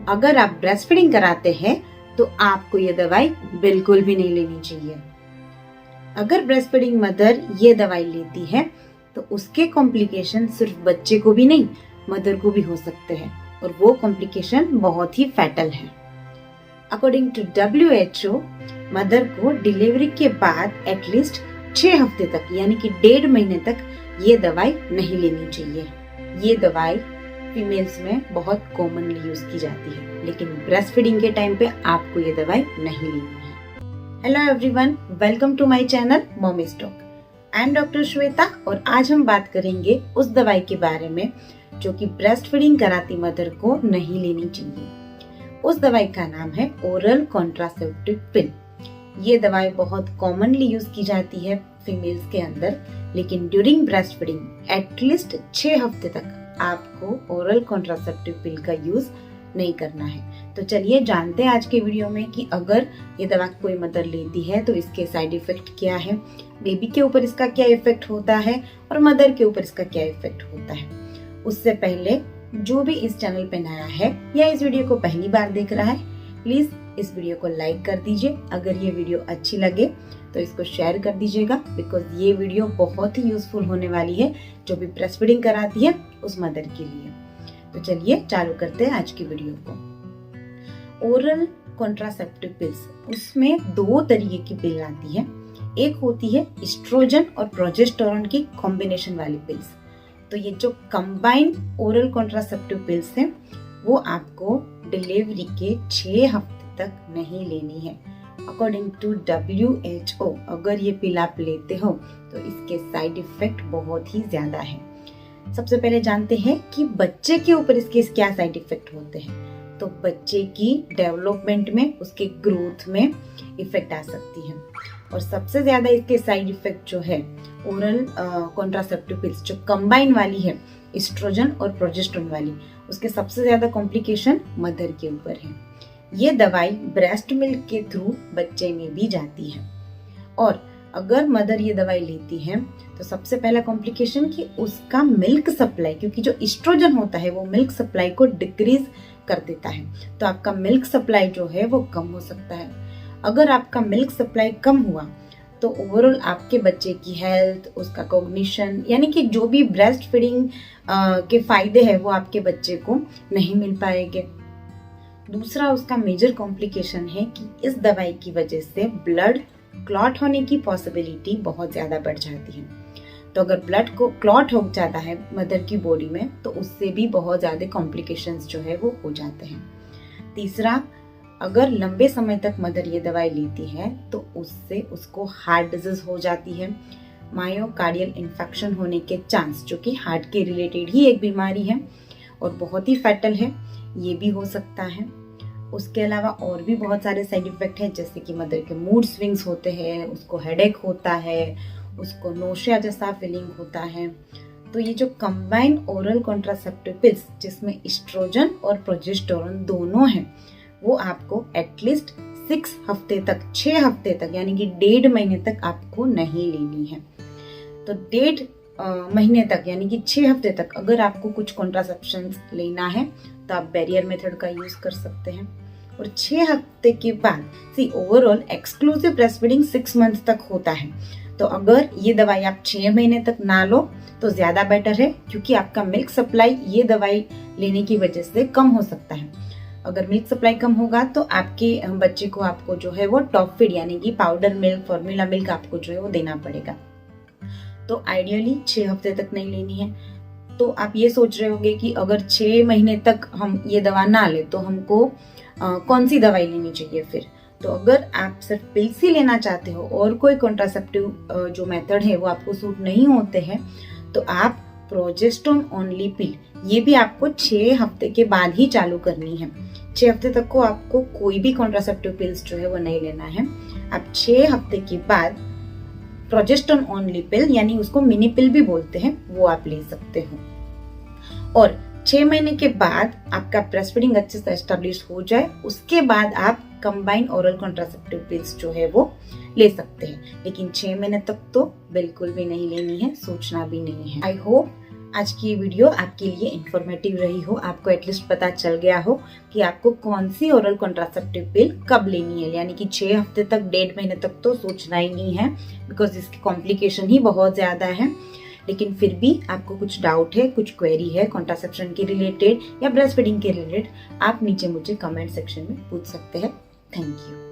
अगर आप breast feeding कराते हैं तो आपको ये दवाई बिल्कुल भी नहीं लेनी चाहिए। अगर ब्रेस्ट फीडिंग मदर ये दवाई लेती है तो उसके कॉम्प्लिकेशन सिर्फ बच्चे को भी नहीं, मदर को भी हो सकते हैं और वो कॉम्प्लिकेशन बहुत ही फैटल है। अकॉर्डिंग टू WHO, मदर को डिलीवरी के बाद एटलीस्ट 6 हफ्ते तक यानी कि 1.5 महीने तक ये दवाई नहीं लेनी चाहिए। ये दवाई फीमेल्स में बहुत कॉमनली यूज की जाती है, लेकिन ब्रेस्ट फीडिंग के टाइम पे आपको ये दवाई नहीं लेनी है। Hello everyone, welcome to my channel mommies talk. I am doctor Shweta और आज हम बात करेंगे उस दवाई के बारे में जो कि ब्रेस्ट फीडिंग कराती मदर को नहीं लेनी चाहिए। उस दवाई का नाम है ओरल कॉन्ट्रासेप्टिव पिल। ये दवाई बहुत कॉमनली यूज की जाती है फीमेल्स के अंदर, लेकिन ड्यूरिंग ब्रेस्ट फीडिंग एटलीस्ट 6 हफ्ते तक आपको ओरल कॉन्ट्रासेप्टिव पिल का यूज नहीं करना है। तो चलिए जानते हैं आज के वीडियो में कि अगर ये दवा कोई मदर लेती है तो इसके साइड इफेक्ट क्या है, बेबी के ऊपर इसका क्या इफेक्ट होता है और मदर के ऊपर इसका क्या इफेक्ट होता है। उससे पहले जो भी इस चैनल पे नया है या इस वीडियो को पहली बार देख रहा है, प्लीज इस वीडियो को लाइक कर दीजिए। अगर ये वीडियो अच्छी लगे तो इसको शेयर कर दीजिएगा, बिकॉज ये वीडियो बहुत ही यूजफुल होने वाली है जो भी ब्रेस्ट फीडिंग कराती है उस मदर के लिए। तो चलिए चालू करते हैं आज की वीडियो को। ओरल कॉन्ट्रासेप्टिव पिल्स, उसमें 2 तरीके की पिल आती है। एक होती है एस्ट्रोजन और प्रोजेस्टेरोन की कॉम्बिनेशन वाली पिल्स। तो ये जो कंबाइंड ओरल कॉन्ट्रासेप्टिव पिल्स हैं वो आपको डिलीवरी के 6 हफ्ते तक नहीं लेनी है। अकॉर्डिंग टू WHO, अगर ये पिल आप लेते हो तो इसके साइड इफेक्ट बहुत ही ज्यादा है। सबसे पहले जानते हैं कि बच्चे के ऊपर इसके क्या साइड इफेक्ट होते हैं। तो बच्चे की डेवलपमेंट में, उसके ग्रोथ में इफेक्ट आ सकती है। और सबसे ज्यादा इसके साइड इफेक्ट जो है ओरल कॉन्ट्रासेप्टिव पिल्स जो कंबाइन वाली है, एस्ट्रोजन और प्रोजेस्टेरोन वाली, उसके सबसे ज्यादा कॉम्प्लिकेशन मदर के ऊपर है। ये दवाई ब्रेस्ट मिल्क के थ्रू बच्चे में भी जाती है और अगर मदर ये दवाई लेती है तो सबसे पहला कॉम्प्लिकेशन कि उसका मिल्क सप्लाई, क्योंकि जो एस्ट्रोजन होता है वो मिल्क सप्लाई को डिक्रीज कर देता है, तो आपका मिल्क सप्लाई जो है वो कम हो सकता है। अगर आपका मिल्क सप्लाई कम हुआ तो ओवरऑल आपके बच्चे की हेल्थ, उसका कॉग्निशन, यानी कि जो भी ब्रेस्ट फीडिंग के फायदे हैं वो आपके बच्चे को नहीं मिल पाएंगे। दूसरा उसका मेजर कॉम्प्लिकेशन है कि इस दवाई की वजह से ब्लड क्लॉट होने की पॉसिबिलिटी बहुत ज्यादा बढ़ जाती है। तो अगर ब्लड को क्लॉट हो जाता है मदर की बॉडी में तो उससे भी बहुत ज्यादा कॉम्प्लिकेशंस जो है वो हो जाते हैं। तीसरा, अगर लंबे समय तक मदर ये दवाई लेती है तो उससे उसको हार्ट डिजीज हो जाती है, मायोकार्डियल इन्फेक्शन होने के चांस, जो कि हार्ट के रिलेटेड ही एक बीमारी है और बहुत ही फैटल है, ये भी हो सकता है। उसके अलावा और भी बहुत सारे साइड इफेक्ट हैं, जैसे कि मदर के मूड स्विंग्स होते हैं, उसको हेडेक होता है, उसको नोशिया जैसा फीलिंग होता है। तो ये जो कंबाइंड ओरल कॉन्ट्रासेप्टिव पिल्स जिसमें एस्ट्रोजन और प्रोजेस्टेरोन दोनों हैं वो आपको एटलीस्ट 6 हफ्ते तक, 6 हफ्ते तक यानी कि 1.5 महीने तक आपको नहीं लेनी है। तो 1.5 महीने तक यानी कि 6 हफ्ते तक अगर आपको कुछ कॉन्ट्रासेप्शन लेना है तो आप बैरियर मेथड का यूज कर सकते हैं। और 6 हफ्ते के बाद overall exclusive breast feeding 6 month तक होता है। तो अगर ये दवाई आप 6 महीने तक ना लो तो ज्यादा बेटर है, क्योंकि आपका मिल्क सप्लाई ये दवाई लेने की वजह से कम हो सकता है। अगर मिल्क सप्लाई कम होगा तो आपके बच्चे को आपको जो है वो टॉप फीड यानी कि पाउडर मिल्क, फॉर्मूला मिल्क आपको जो है वो देना पड़ेगा। तो आइडियली 6 हफ्ते तक नहीं लेनी है। तो आप ये सोच रहे होंगे कि अगर 6 महीने तक हम ये दवा ना ले तो हमको कौन सी दवाई लेनी चाहिए फिर। तो अगर आप सिर्फ पिल्स ही लेना चाहते हो और कोई कॉन्ट्रासेप्टिव जो मेथड है वो आपको सूट नहीं होते हैं तो आप प्रोजेस्टेरोन ओनली पिल, ये भी आपको 6 हफ्ते के बाद ही चालू करनी है। 6 हफ्ते तक को आपको कोई भी कॉन्ट्रासेप्टिव पिल्स जो है वो नहीं लेना है। आप 6 हफ्ते के बाद प्रोजेस्टेरोन ओनली पिल, यानी उसको मिनी पिल भी बोलते हैं, वो आप ले सकते हो। और 6 महीने के बाद आपका ब्रेस्ट फीडिंग अच्छे से एस्टेब्लिश हो जाए उसके बाद आप कंबाइंड ओरल कॉन्ट्रासेप्टिव पिल्स जो है वो ले सकते हैं, लेकिन 6 महीने तक तो बिल्कुल भी नहीं लेनी है, सोचना भी नहीं है। आई होप आज की ये वीडियो आपके लिए इंफॉर्मेटिव रही हो, आपको एटलीस्ट पता चल गया हो कि आपको कौन सी ओरल कॉन्ट्रासेप्टिव पिल कब लेनी है। यानी कि 6 हफ्ते तक, 1.5 महीने तक तो सोचना ही नहीं है, बिकॉज इसकी कॉम्प्लिकेशन ही बहुत ज्यादा है। लेकिन फिर भी आपको कुछ डाउट है, कुछ क्वेरी है कॉन्ट्रासेप्शन के रिलेटेड या ब्रेस्ट फीडिंग के रिलेटेड, आप नीचे मुझे कमेंट सेक्शन में पूछ सकते हैं। Thank you.